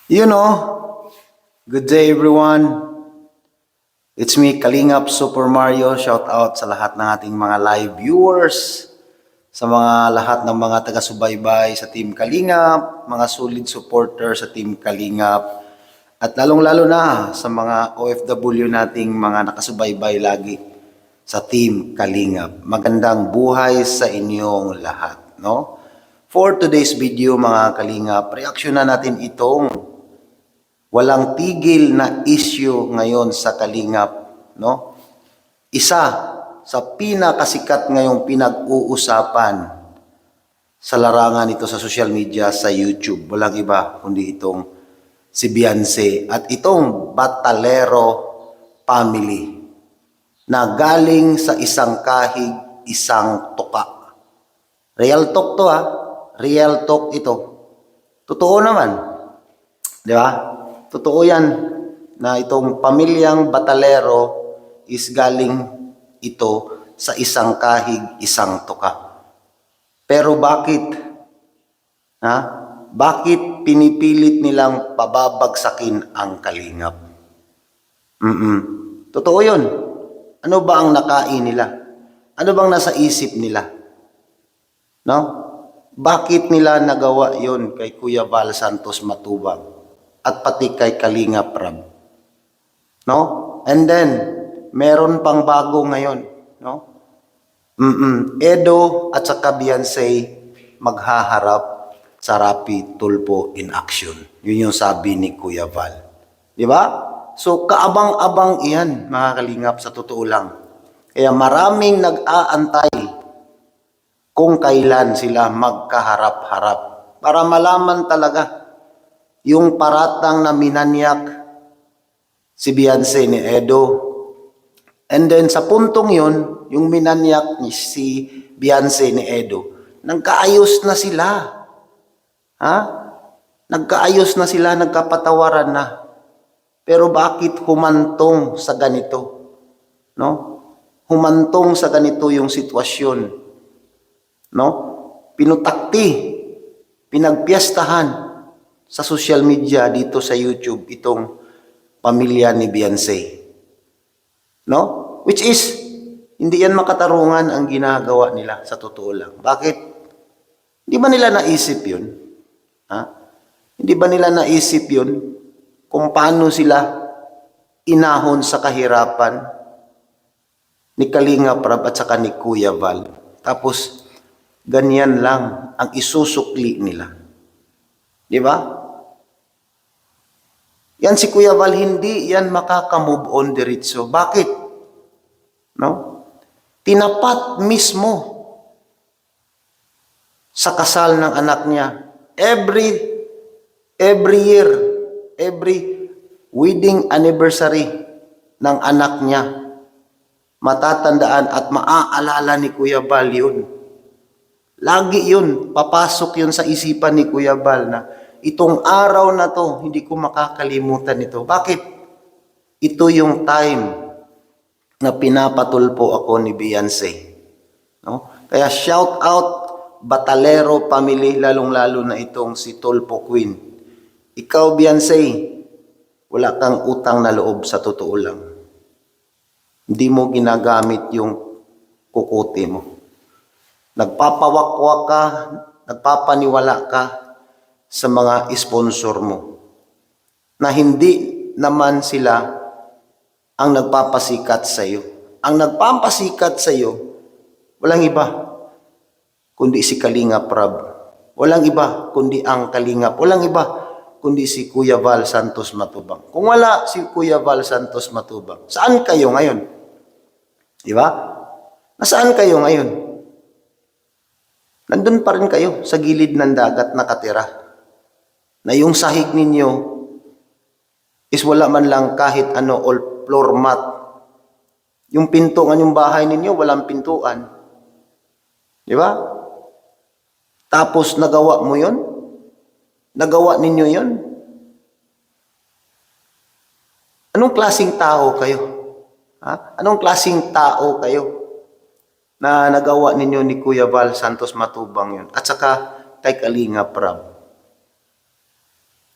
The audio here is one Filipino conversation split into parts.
You know, good day everyone. It's me, Kalingap Super Mario. Shout out sa lahat ng ating mga live viewers, sa mga lahat ng mga taga-subaybay sa Team Kalingap, mga solid supporter sa Team Kalingap, at lalong-lalo na sa mga OFW nating mga nakasubaybay lagi sa Team Kalingap. Magandang buhay sa inyong lahat, no? For today's video mga Kalingap, reaksyon na natin itong walang tigil na issue ngayon sa Kalingap, no? Isa sa pinakasikat ngayong pinag-uusapan sa larangan ito sa social media, sa YouTube. Walang iba kundi itong si Beyonce at itong Batalero family na galing sa isang kahig, isang tuka. Real talk to ha. Real talk ito. Totoo naman. Di ba? Totoo yan na itong pamilyang Batalero is galing ito sa isang kahig, isang tuka. Pero bakit? Ha? Bakit pinipilit nilang pababagsakin ang Kalingap? Totoo yun. Ano ba ang nakain nila? Ano bang nasa isip nila? No? Bakit nila nagawa yon kay Kuya Val Santos Matubang? At pati kay Kalingap Rab. No? And then, meron pang bago ngayon. No? Edo at saka Beyonce maghaharap sa Rapi Tulfo in action. Yun yung sabi ni Kuya Val. Di ba? So, kaabang-abang iyan, mga Kalingap, sa totoo lang. Kaya maraming nag-aantay kung kailan sila magkaharap-harap para malaman talaga yung paratang na minanyak si Beyonce ni Edo. And then sa puntong yun, yung minanyak ni si Beyonce ni Edo, nagkaayos na sila. Ha? Nagkaayos na sila, nagkapatawaran na. Pero bakit humantong sa ganito? No? Humantong sa ganito yung sitwasyon. No? Pinutakti, pinagpiyastahan sa social media dito sa YouTube itong pamilya ni Beyonce. No? Which is, hindi yan makatarungan ang ginagawa nila sa totoo lang. Bakit? Hindi ba nila naisip yun? Ha? Hindi ba nila naisip yun kung paano sila inahon sa kahirapan ni Kalingap Rab at saka ni Kuya Val? Tapos, ganyan lang ang isusukli nila. Di ba? Yan si Kuya Val, hindi yan makaka-move on diretso. Bakit? No? Tinapat mismo sa kasal ng anak niya. Every year, every wedding anniversary ng anak niya, matatandaan at maaalala ni Kuya Val yun. Lagi yun, papasok yun sa isipan ni Kuya Val na itong araw na to, hindi ko makakalimutan ito. Bakit? Ito yung time na pinapatulpo ako ni Beyonce. No? Kaya shout out Batalero family, lalong-lalo na itong si Tulfo Queen. Ikaw, Beyonce, wala kang utang na loob sa totoo lang. Hindi mo ginagamit yung kukote mo. Nagpapawakwak ka, nagpapaniwala ka sa mga sponsor mo na hindi naman sila ang nagpapasikat sa iyo. Ang nagpapasikat sa iyo, walang iba kundi si Kalingap Rab. Walang iba kundi ang Kalingap. Walang iba kundi si Kuya Val Santos Matubang. Kung wala si Kuya Val Santos Matubang, saan kayo ngayon? Di ba? Nasaan kayo ngayon? Nandun pa rin kayo sa gilid ng dagat nakatira. Na yung sahig ninyo is wala man lang kahit ano or floor mat. Yung pintuan yung bahay ninyo, walang pintuan. Di ba? Tapos nagawa mo yun? Nagawa ninyo yun? Anong klaseng tao kayo? Ha? Anong klaseng tao kayo na nagawa ninyo ni Kuya Val Santos Matubang yun? At saka kay Kalingap Rab.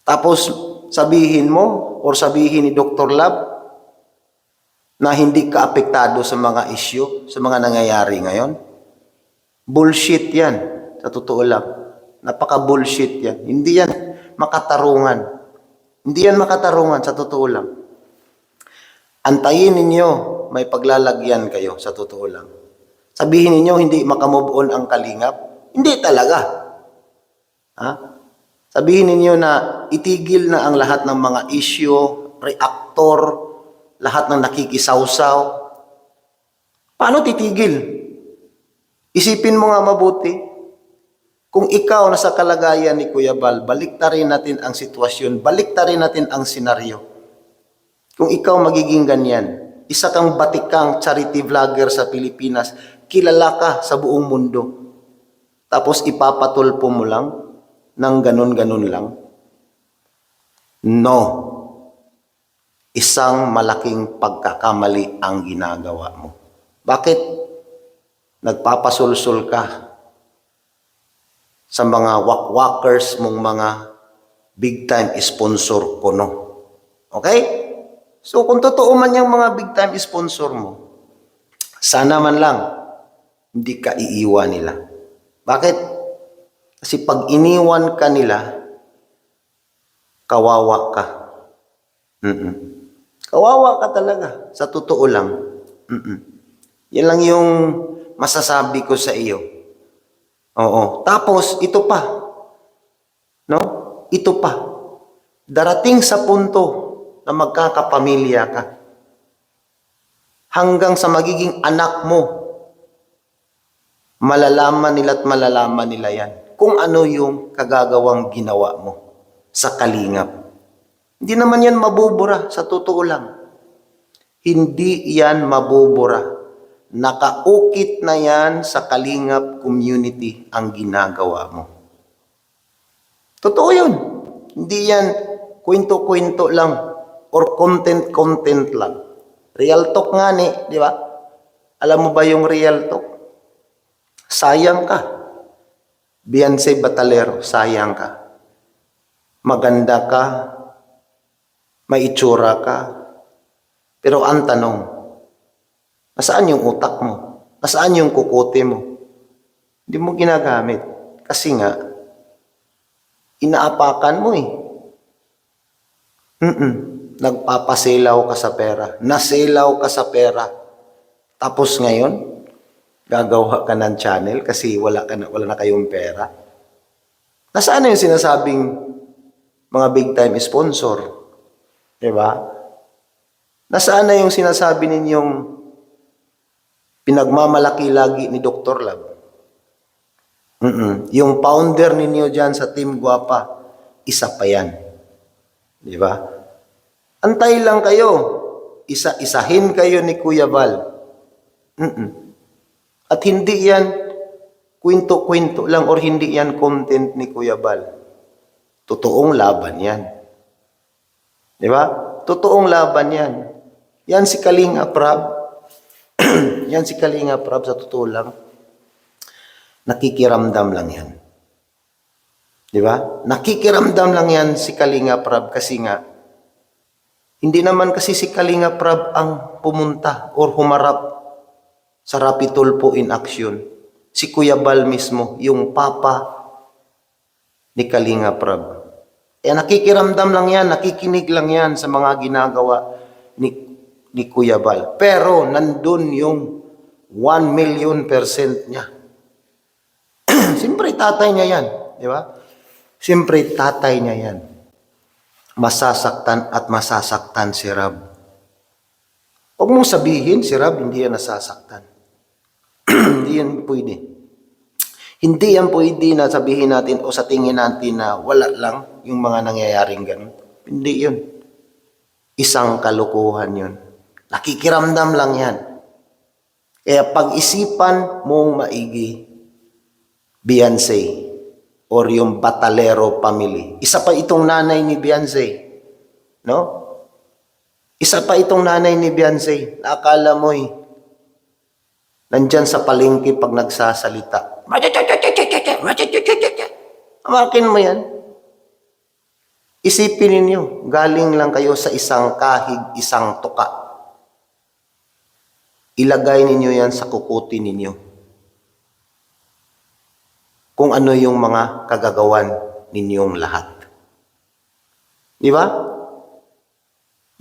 Tapos sabihin mo or sabihin ni Dr. Lab na hindi ka apektado sa mga issue, sa mga nangyayari ngayon? Bullshit yan, sa totoo lang. Napaka-bullshit yan. Hindi yan makatarungan. Hindi yan makatarungan, sa totoo lang. Antayin ninyo, may paglalagyan kayo, sa totoo lang. Sabihin ninyo, hindi makamove on ang kalingap. Hindi talaga. Ha? Sabihin ninyo na itigil na ang lahat ng mga issue, reactor, lahat ng nakikisawsaw. Paano titigil? Isipin mo nga mabuti. Kung ikaw nasa kalagayan ni Kuya Val, baliktarin natin ang sitwasyon, baliktarin natin ang senaryo. Kung ikaw magiging ganyan, isa kang batikang charity vlogger sa Pilipinas, kilala ka sa buong mundo. Tapos ipapatulpo mo lang ng ganun-ganun lang. No. Isang malaking pagkakamali ang ginagawa mo. Bakit? Nagpapasulsul ka sa mga wakwakers mong mga big-time sponsor ko, no? Okay? So, kung totoo man yung mga big-time sponsor mo, sana man lang, hindi ka iiwan nila. Bakit? Kasi pag iniwan ka nila, kawawa ka. Kawawa ka talaga. Sa totoo lang. Yan lang yung masasabi ko sa iyo. Oo. Tapos, ito pa. No? Ito pa. Darating sa punto na magkakapamilya ka. Hanggang sa magiging anak mo, malalaman nila yan. Kung ano yung kagagawang ginawa mo sa kalingap. Hindi naman yan mabubura, sa totoo lang. Hindi yan mabubura. Nakaukit na yan sa kalingap community ang ginagawa mo. Totoo yun. Hindi yan kwento-kwento lang or content lang. Real talk nga ni, di ba? Alam mo ba yung real talk? Sayang ka. Beyonce Batalero, sayang ka. Maganda ka, may itsura ka. Pero ang tanong, nasaan yung utak mo? Nasaan yung kukote mo? Hindi mo ginagamit. Kasi nga, inaapakan mo eh. Nagpapasilaw ka sa pera. Nasilaw ka sa pera. Tapos ngayon, gagawa ka ng channel kasi wala na kayong pera. Nasaan na yung sinasabing mga big time sponsor? Diba? Nasaan na yung sinasabi ninyong pinagmamalaki lagi ni Dr. Lab? Yung founder ninyo dyan sa Team Guapa, isa pa yan. Diba? Antay lang kayo. Isa-isahin kayo ni Kuya Val. At hindi yan kwento-kwento lang or hindi yan content ni Kuya Val. Totoong laban yan. Di ba? Totoong laban yan. Yan si Kalinga Prab. Yan si Kalinga Prab sa totoo lang. Nakikiramdam lang yan. Di ba? Nakikiramdam lang yan si Kalinga Prab kasi nga hindi naman kasi si Kalinga Prab ang pumunta or humarap sa Rapi Tulfo in action. Si Kuya Val mismo, yung papa ni Kalinga Prab. Eh nakikiramdam lang yan, nakikinig lang yan sa mga ginagawa ni Kuya Val. Pero nandun yung 1,000,000% niya. Siyempre tatay niya yan. Di ba? Siyempre tatay niya yan. Masasaktan at masasaktan si Rab. Huwag mong sabihin si Rab hindi yan nasasaktan. Hindi yan pwede. Hindi yan pwede na sabihin natin o sa tingin natin na wala lang yung mga nangyayaring ganun. Hindi yun. Isang kalokohan yun. Nakikiramdam lang yan. Kaya pag-isipan mong maigi, Beyonce, or yung Batalero family. Isa pa itong nanay ni Beyonce. No? Isa pa itong nanay ni Beyonce. Akala mo nandyan sa palengke pag nagsasalita. Amakin mo yan. Isipin ninyo, galing lang kayo sa isang kahig, isang tuka. Ilagay ninyo yan sa kukuti ninyo. Kung ano yung mga kagagawan ninyong lahat. Di ba?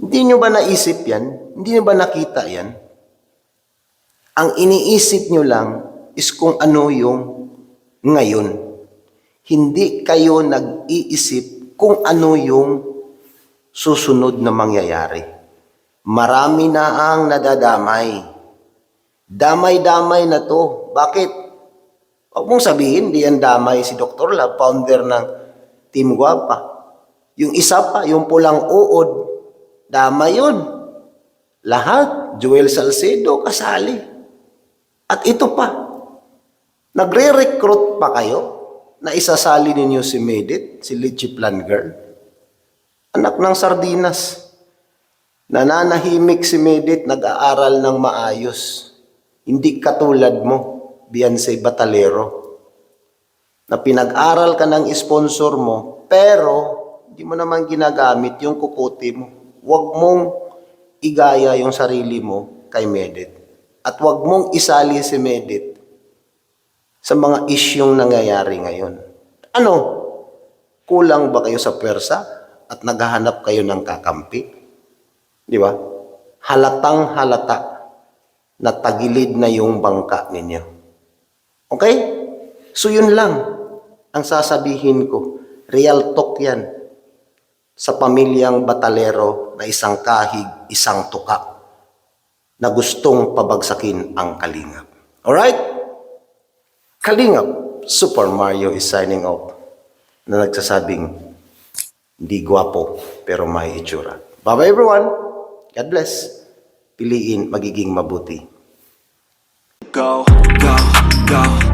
Hindi nyo ba naisip yan? Hindi nyo ba nakita yan? Ang iniisip nyo lang is kung ano yung ngayon. Hindi kayo nag-iisip kung ano yung susunod na mangyayari. Marami na ang nadadamay. Damay-damay na to. Bakit? Huwag mong sabihin, di yan damay si Dr. Love, founder ng Team Guapa. Yung isa pa, yung pulang uod, damay yun. Lahat, Joel Salcedo, kasali. At ito pa, nagre-recruit pa kayo na isasali ninyo si Medit, si Litchi Plan Girl. Anak ng sardinas. Nananahimik si Medit, nag-aaral ng maayos. Hindi katulad mo, Beyonce Batalero, na pinag-aral ka ng sponsor mo, pero hindi mo naman ginagamit yung kukuti mo. Huwag mong igaya yung sarili mo kay Medit. At huwag mong isali si Medit sa mga isyong nangyayari ngayon. Ano? Kulang ba kayo sa pwersa at naghahanap kayo ng kakampi? Di ba? Halatang halata na tagilid na yung bangka ninyo. Okay? So yun lang ang sasabihin ko. Real talk yan sa pamilyang Batalero na isang kahig, isang tuka na gustong pabagsakin ang Kalingap. Alright? Kalingap, Super Mario is signing off na nagsasabing hindi gwapo pero may itsura. Bye-bye everyone. God bless. Piliin magiging mabuti. Go, go, go.